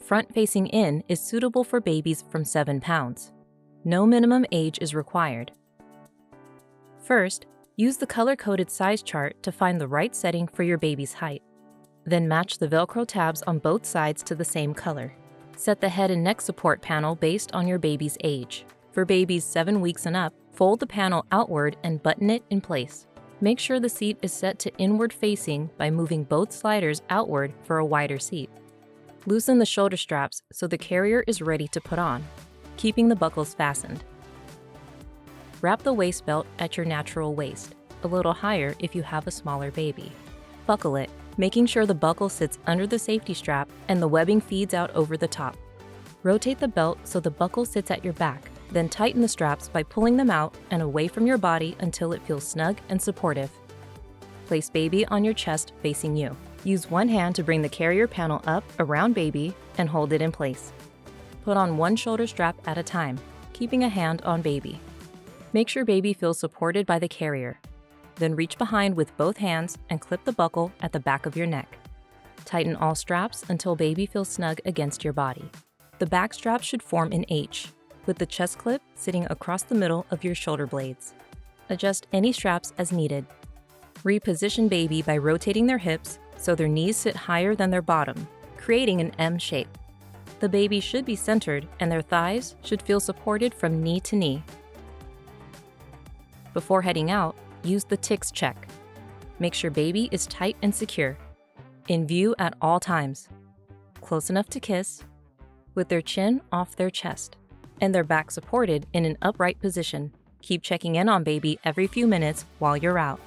front facing in is suitable for babies from 7 pounds. No minimum age is required. First, use the color-coded size chart to find the right setting for your baby's height. Then match the Velcro tabs on both sides to the same color. Set the head and neck support panel based on your baby's age. For babies 7 weeks and up, fold the panel outward and button it in place. Make sure the seat is set to inward facing by moving both sliders outward for a wider seat. Loosen the shoulder straps so the carrier is ready to put on, keeping the buckles fastened. Wrap the waist belt at your natural waist, a little higher if you have a smaller baby. Buckle it, making sure the buckle sits under the safety strap and the webbing feeds out over the top. Rotate the belt so the buckle sits at your back, then tighten the straps by pulling them out and away from your body until it feels snug and supportive. Place baby on your chest facing you. Use one hand to bring the carrier panel up around baby and hold it in place. Put on one shoulder strap at a time, keeping a hand on baby. Make sure baby feels supported by the carrier. Then reach behind with both hands and clip the buckle at the back of your neck. Tighten all straps until baby feels snug against your body. The back strap should form an H, with the chest clip sitting across the middle of your shoulder blades. Adjust any straps as needed. Reposition baby by rotating their hips so their knees sit higher than their bottom, creating an M shape. The baby should be centered and their thighs should feel supported from knee to knee. Before heading out, use the T.I.C.K.S check. Make sure baby is tight and secure. In view at all times. Close enough to kiss, with their chin off their chest, and their back supported in an upright position. Keep checking in on baby every few minutes while you're out.